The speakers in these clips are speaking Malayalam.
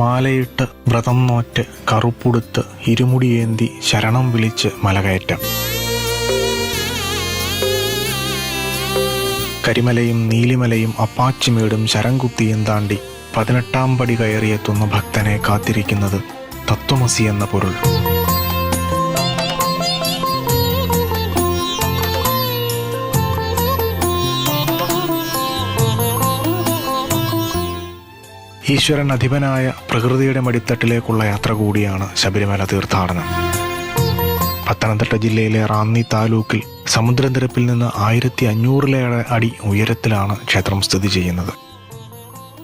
മാലയിട്ട് വ്രതം നോറ്റ് കറുപ്പുടുത്ത് ഇരുമുടിയേന്തി ശരണം വിളിച്ച് മലകയറ്റം. കരിമലയും നീലിമലയും അപ്പാച്ചിമേടും ശരംകുത്തിയും താണ്ടി 18-ാം പടി കയറിയെത്തുന്ന ഭക്തനെ കാത്തിരിക്കുന്നത് തത്വമസി എന്ന പൊരുൾ. ഈശ്വരൻ അധിപനായ പ്രകൃതിയുടെ മടിത്തട്ടിലേക്കുള്ള യാത്ര കൂടിയാണ് ശബരിമല തീർത്ഥാടനം. പത്തനംതിട്ട ജില്ലയിലെ റാന്നി താലൂക്കിൽ സമുദ്രനിരപ്പിൽ നിന്ന് 1500 അടി ഉയരത്തിലാണ് ക്ഷേത്രം സ്ഥിതി ചെയ്യുന്നത്.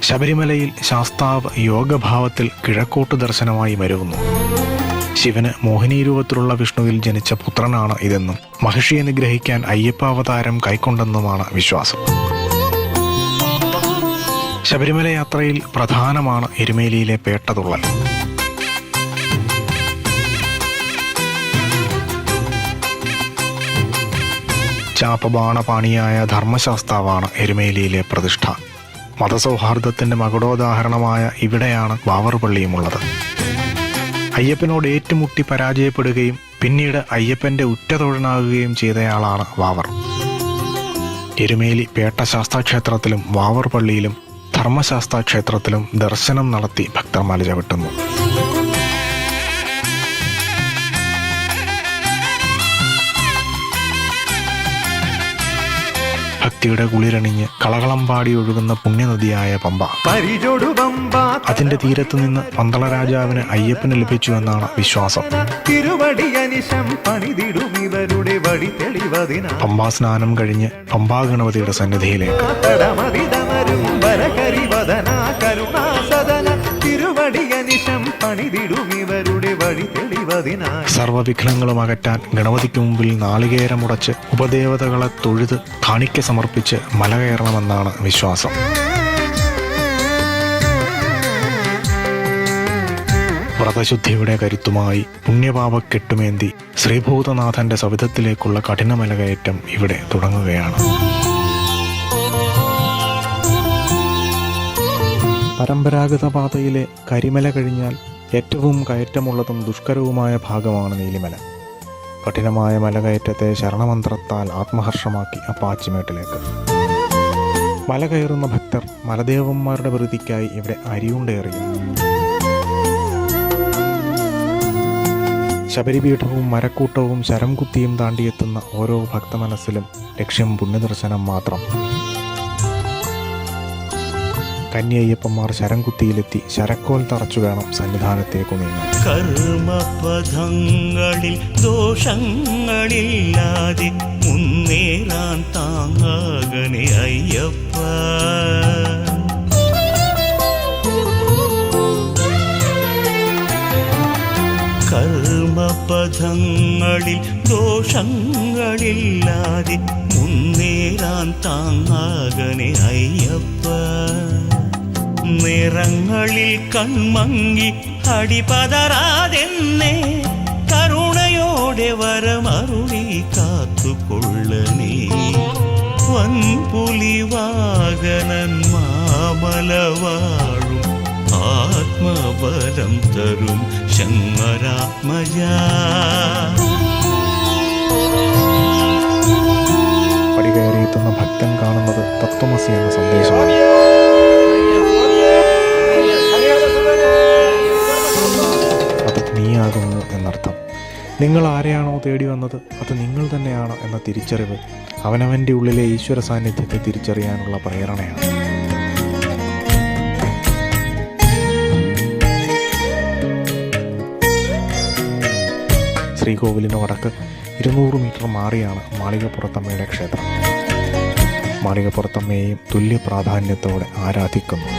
ശബരിമലയിൽ ശാസ്താവ് യോഗഭാവത്തിൽ കിഴക്കോട്ട് ദർശനമായി വരുന്നു. ശിവന് മോഹിനി രൂപത്തിലുള്ള വിഷ്ണുവിൽ ജനിച്ച പുത്രനാണ് ഇതെന്നും മഹിഷിയെ നിഗ്രഹിക്കാൻ അയ്യപ്പാവതാരം കൈക്കൊണ്ടെന്നുമാണ് വിശ്വാസം. ശബരിമല യാത്രയിൽ പ്രധാനമാണ് എരുമേലിയിലെ പേട്ടതുള്ളൽ. ചാപബാണപാണിയായ ധർമ്മശാസ്താവാണ് എരുമേലിയിലെ പ്രതിഷ്ഠ. മതസൗഹാർദ്ദത്തിന്റെ മകുടോദാഹരണമായ ഇവിടെയാണ് വാവറുപള്ളിയുമുള്ളത്. അയ്യപ്പനോട് ഏറ്റുമുട്ടി പരാജയപ്പെടുകയും പിന്നീട് അയ്യപ്പന്റെ ഉറ്റതൊഴനാകുകയും ചെയ്തയാളാണ് വാവർ. എരുമേലി പേട്ട ശാസ്താക്ഷേത്രത്തിലും വാവർ പള്ളിയിലും ധർമ്മശാസ്താ ക്ഷേത്രത്തിലും ദർശനം നടത്തി ഭക്തർ മല ചവിട്ടുന്നു. ഭക്തിയുടെ കുളിരണിഞ്ഞ് കളകളം പാടി ഒഴുകുന്ന പുണ്യനദിയായ പമ്പ. അതിന്റെ തീരത്ത് നിന്ന് പന്തള രാജാവിന് അയ്യപ്പന് ലഭിച്ചുവെന്നാണ് വിശ്വാസം. പമ്പാ സ്നാനം കഴിഞ്ഞ് പമ്പാ ഗണപതിയുടെ സന്നിധിയിലേക്ക്. സർവവിഘ്നങ്ങളും അകറ്റാൻ ഗണപതിക്ക് മുമ്പിൽ നാളികേരമുടച്ച് ഉപദേവതകളെ തൊഴുത് കാണിക്ക സമർപ്പിച്ച് മല കയറണമെന്നാണ് വിശ്വാസം. വ്രതശുദ്ധിയുടെ കരുത്തുമായി പുണ്യപാപക്കെട്ടുമേന്തി ശ്രീഭൂതനാഥന്റെ സവിധത്തിലേക്കുള്ള കഠിനമലകയറ്റം ഇവിടെ തുടങ്ങുകയാണ്. പരമ്പരാഗത പാതയിലെ കരിമല കഴിഞ്ഞാൽ ഏറ്റവും കയറ്റമുള്ളതും ദുഷ്കരവുമായ ഭാഗമാണ് നീലിമല. കഠിനമായ മലകയറ്റത്തെ ശരണമന്ത്രത്താൽ ആത്മഹർഷമാക്കി അപ്പാച്ചിമേട്ടിലേക്ക്. മല കയറുന്ന ഭക്തർ മലദേവന്മാരുടെ പ്രീതിക്കായി ഇവിടെ അരിയുണ്ടെറിയും. ശബരിപീഠവും മരക്കൂട്ടവും ശരംകുത്തിയും താണ്ടിയെത്തുന്ന ഓരോ ഭക്തമനസ്സിലും ലക്ഷ്യം പുണ്യദർശനം മാത്രം. കന്യയ്യപ്പന്മാർ ശരംകുത്തിയിലെത്തി ശരക്കോൽ തറച്ചു വേണം സന്നിധാനത്തേക്കു നീങ്ങാൻ. കർമ്മപഥങ്ങളിൽ ദോഷങ്ങളില്ലാതെ മുന്നേറാൻ താങ്ങാകണേ അയ്യപ്പ. കർമ്മപഥങ്ങളിൽ ദോഷങ്ങളില്ലാതെ മുന്നേറാൻ താങ്ങാകണേ അയ്യപ്പ. നിറങ്ങളിൽ കൺമങ്ങി അടിപതറാതെന്നെ കരുണയോടെ വരമരുളി കാത്തുകൊള്ളണേ. വൻപുലിവാകനൻ മാമലവാഴും ആത്മബലം തരും ശങ്കരാത്മജ. പടി കയറിയെത്തുന്ന ഭക്തൻ കാണുന്നത് തത്വമസി എന്ന സന്ദേശമാണ്. അത് നീയാകുന്നു എന്നർത്ഥം. നിങ്ങൾ ആരെയാണോ തേടി വന്നത് അത് നിങ്ങൾ തന്നെയാണ് എന്ന തിരിച്ചറിവ് അവനവൻ്റെ ഉള്ളിലെ ഈശ്വര സാന്നിധ്യത്തെ തിരിച്ചറിയാനുള്ള പ്രേരണയാണ്. ശ്രീകോവിലിന് വടക്ക് 200 മീറ്റർ മാറിയാണ് മാളികപ്പുറത്തമ്മയുടെ ക്ഷേത്രം. മാളികപ്പുറത്തമ്മയെയും തുല്യ പ്രാധാന്യത്തോടെ ആരാധിക്കുന്നു.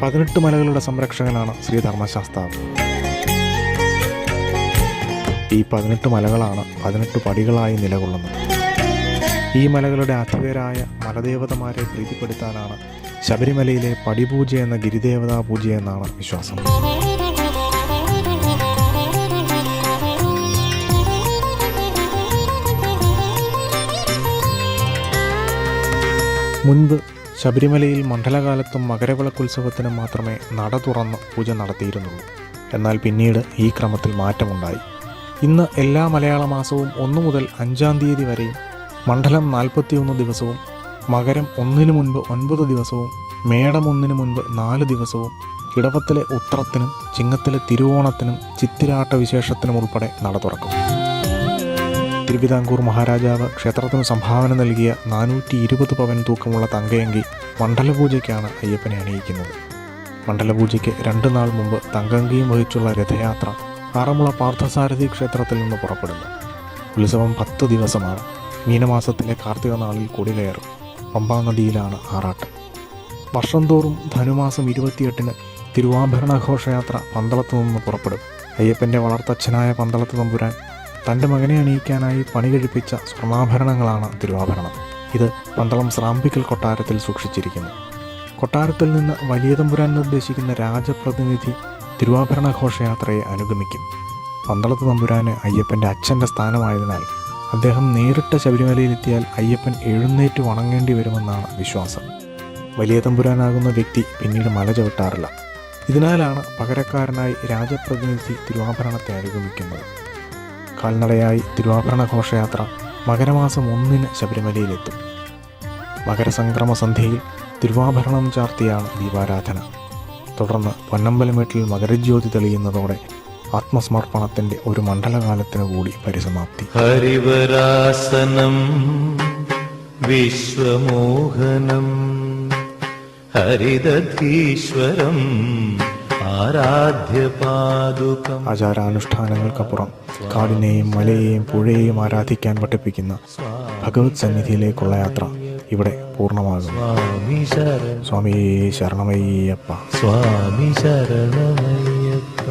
18 മലകളുടെ സംരക്ഷകനാണ് ശ്രീ ധർമ്മശാസ്താവ്. ഈ 18 മലകളാണ് 18 പടികളായി നിലകൊള്ളുന്നത്. ഈ മലകളുടെ അധിപരായ മലദേവതമാരെ പ്രീതിപ്പെടുത്താനാണ് ശബരിമലയിലെ പടിപൂജ എന്ന ഗിരിദേവതാ പൂജയെന്നാണ് വിശ്വാസം. മുൻപ് ശബരിമലയിൽ മണ്ഡലകാലത്തും മകരവിളക്കുത്സവത്തിനും മാത്രമേ നട തുറന്ന് പൂജ നടത്തിയിരുന്നുള്ളൂ. എന്നാൽ പിന്നീട് ഈ ക്രമത്തിൽ മാറ്റമുണ്ടായി. ഇന്ന് എല്ലാ മലയാള മാസവും 1 മുതൽ 5-ാം തീയതി വരെയും, മണ്ഡലം 41 ദിവസവും, മകരം 1-ന് മുൻപ് 9 ദിവസവും, മേടം 1-ന് മുൻപ് 4 ദിവസവും, ഇടവത്തിലെ ഉത്രത്തിനും ചിങ്ങത്തിലെ തിരുവോണത്തിനും ചിത്തിരാട്ട വിശേഷത്തിനും ഉൾപ്പെടെ നട തുറക്കും. തിരുവിതാംകൂർ മഹാരാജാവ് ക്ഷേത്രത്തിന് സംഭാവന നൽകിയ 420 പവൻ തൂക്കമുള്ള തങ്കയങ്കി മണ്ഡലപൂജയ്ക്കാണ് അയ്യപ്പനെ അണിയിക്കുന്നത്. മണ്ഡലപൂജയ്ക്ക് 2 നാൾ മുമ്പ് തങ്കയങ്കിയും വഹിച്ചുള്ള രഥയാത്ര ആറന്മുള പാർത്ഥസാരഥി ക്ഷേത്രത്തിൽ നിന്ന് പുറപ്പെടുന്നു. ഉത്സവം 10 ദിവസമാണ്. മീനമാസത്തിലെ കാർത്തിക നാളിൽ കൊടികയറും. പമ്പാ നദിയിലാണ് ആറാട്ട്. വർഷം തോറും ധനുമാസം 28-ന് തിരുവാഭരണ ഘോഷയാത്ര പന്തളത്തു നിന്ന് പുറപ്പെടും. അയ്യപ്പൻ്റെ വളർത്തച്ഛനായ പന്തളത്ത് തമ്പുരാൻ തൻ്റെ മകനെ അണിയിക്കാനായി പണി കഴിപ്പിച്ച സ്വർണ്ണാഭരണങ്ങളാണ് തിരുവാഭരണം. ഇത് പന്തളം സ്രാമ്പിക്കൽ കൊട്ടാരത്തിൽ സൂക്ഷിച്ചിരിക്കുന്നു. കൊട്ടാരത്തിൽ നിന്ന് വലിയ തമ്പുരാൻ നിർദ്ദേശിക്കുന്ന രാജപ്രതിനിധി തിരുവാഭരണ ഘോഷയാത്രയെ അനുഗമിക്കും. പന്തളത്ത് തമ്പുരാന് അയ്യപ്പൻ്റെ അച്ഛൻ്റെ സ്ഥാനമായതിനാൽ അദ്ദേഹം നേരിട്ട് ശബരിമലയിലെത്തിയാൽ അയ്യപ്പൻ എഴുന്നേറ്റ് വണങ്ങേണ്ടി വരുമെന്നാണ് വിശ്വാസം. വലിയ തമ്പുരാനാകുന്ന വ്യക്തി പിന്നീട് മല ചവിട്ടാറില്ല. ഇതിനാലാണ് പകരക്കാരനായി രാജപ്രതിനിധി തിരുവാഭരണത്തെ അനുഗമിക്കുന്നത്. കാൽനടയായി തിരുവാഭരണ ഘോഷയാത്ര മകരമാസം 1-ന് ശബരിമലയിലെത്തും. മകരസംക്രമ സന്ധ്യയിൽ തിരുവാഭരണം ചാർത്തിയാണ് ദീപാരാധന. തുടർന്ന് പൊന്നമ്പലമേട്ടിൽ മകരജ്യോതി തെളിയുന്നതോടെ ആത്മസമർപ്പണത്തിൻ്റെ ഒരു മണ്ഡലകാലത്തിന് കൂടി പരിസമാപ്തി. ഹരിവരാസനം വിശ്വമോഹനം ഹരിദധീശ്വരം ആരാധ്യപാദുകം. ആചാരാനുഷ്ഠാനങ്ങൾക്കപ്പുറം കാടിനെയും മലയെയും പുഴയെയും ആരാധിക്കാൻ പഠിപ്പിക്കുന്ന ഭഗവത് സന്നിധിയിലേക്കുള്ള യാത്ര ഇവിടെ പൂർണ്ണമാകും. സ്വാമി ശരണമയ്യപ്പ. സ്വാമി ശരണമയ്യപ്പ.